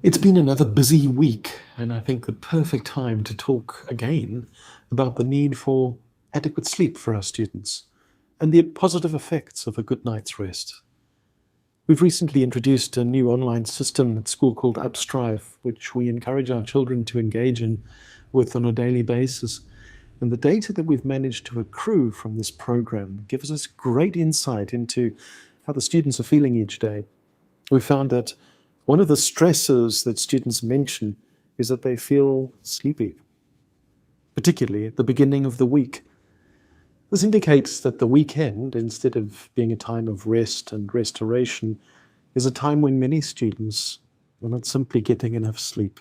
It's been another busy week, and I think the perfect time to talk again about the need for adequate sleep for our students and the positive effects of a good night's rest. We've recently introduced a new online system at school called Upstrive, which we encourage our children to engage in with on a daily basis. And the data that we've managed to accrue from this program gives us great insight into how the students are feeling each day. We found that one of the stressors that students mention is that they feel sleepy, particularly at the beginning of the week. This indicates that the weekend, instead of being a time of rest and restoration, is a time when many students are not simply getting enough sleep.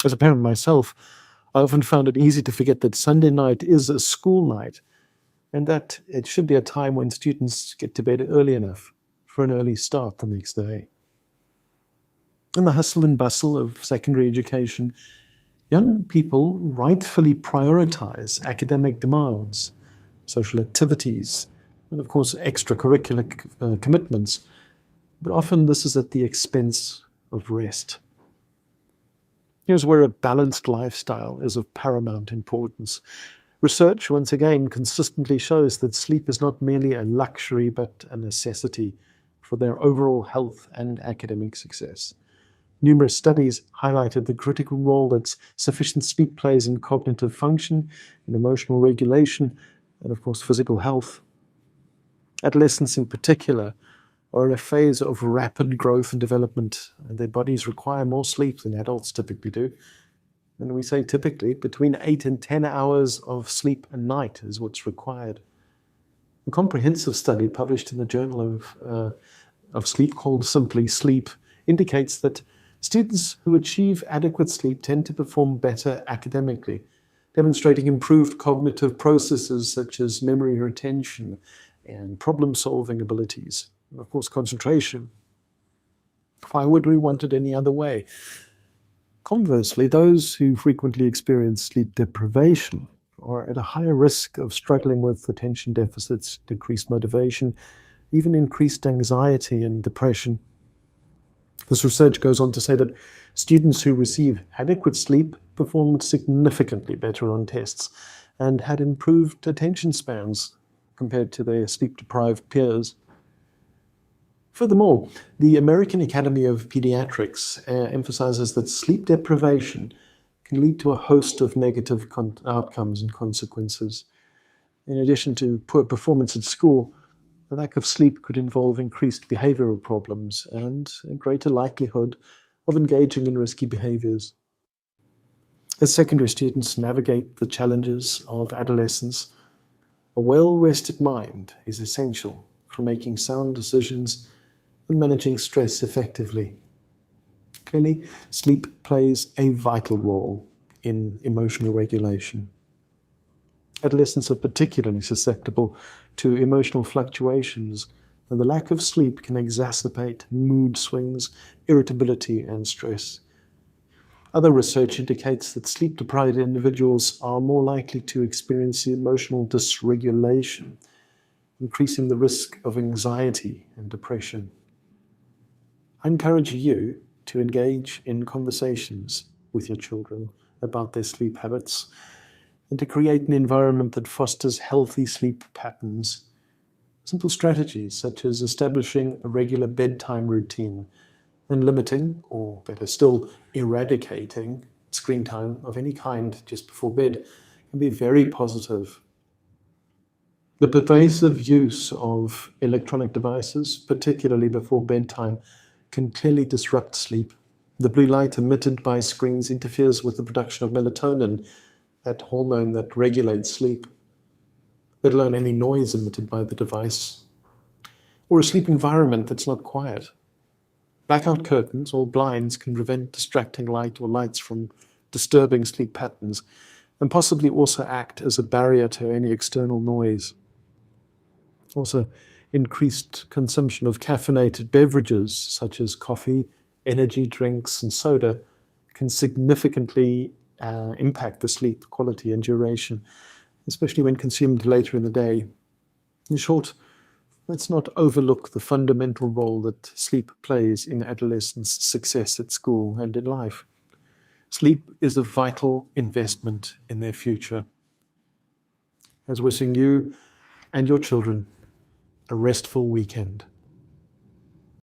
As a parent myself, I often found it easy to forget that Sunday night is a school night and that it should be a time when students get to bed early enough for an early start the next day. In the hustle and bustle of secondary education, young people rightfully prioritize academic demands, social activities, and of course extracurricular commitments, but often this is at the expense of rest. Here's where a balanced lifestyle is of paramount importance. Research, once again, consistently shows that sleep is not merely a luxury but a necessity for their overall health and academic success. Numerous studies highlighted the critical role that sufficient sleep plays in cognitive function, in emotional regulation, and of course physical health. Adolescents in particular are in a phase of rapid growth and development, and their bodies require more sleep than adults typically do. And we say typically, between 8 and 10 hours of sleep a night is what's required. A comprehensive study published in the Journal of Sleep called Simply Sleep indicates that students who achieve adequate sleep tend to perform better academically, demonstrating improved cognitive processes such as memory retention and problem-solving abilities, and of course concentration. Why would we want it any other way? Conversely, those who frequently experience sleep deprivation are at a higher risk of struggling with attention deficits, decreased motivation, even increased anxiety and depression. This research goes on to say that students who receive adequate sleep performed significantly better on tests and had improved attention spans compared to their sleep-deprived peers. Furthermore, the American Academy of Pediatrics emphasizes that sleep deprivation can lead to a host of negative outcomes and consequences. In addition to poor performance at school, the lack of sleep could involve increased behavioral problems and a greater likelihood of engaging in risky behaviors. As secondary students navigate the challenges of adolescence, a well-rested mind is essential for making sound decisions and managing stress effectively. Clearly, sleep plays a vital role in emotional regulation. Adolescents are particularly susceptible to emotional fluctuations, and the lack of sleep can exacerbate mood swings, irritability, and stress. Other research indicates that sleep-deprived individuals are more likely to experience emotional dysregulation, increasing the risk of anxiety and depression. I encourage you to engage in conversations with your children about their sleep habits and to create an environment that fosters healthy sleep patterns. Simple strategies such as establishing a regular bedtime routine and limiting, or better still, eradicating screen time of any kind just before bed can be very positive. The pervasive use of electronic devices, particularly before bedtime, can clearly disrupt sleep. The blue light emitted by screens interferes with the production of melatonin, that hormone that regulates sleep, let alone any noise emitted by the device, or a sleep environment that's not quiet. Blackout curtains or blinds can prevent distracting light or lights from disturbing sleep patterns, and possibly also act as a barrier to any external noise. Also, increased consumption of caffeinated beverages such as coffee, energy drinks, and soda can significantly impact the sleep quality and duration, especially when consumed later in the day. In short, let's not overlook the fundamental role that sleep plays in adolescents' success at school and in life. Sleep is a vital investment in their future. As wishing you and your children a restful weekend.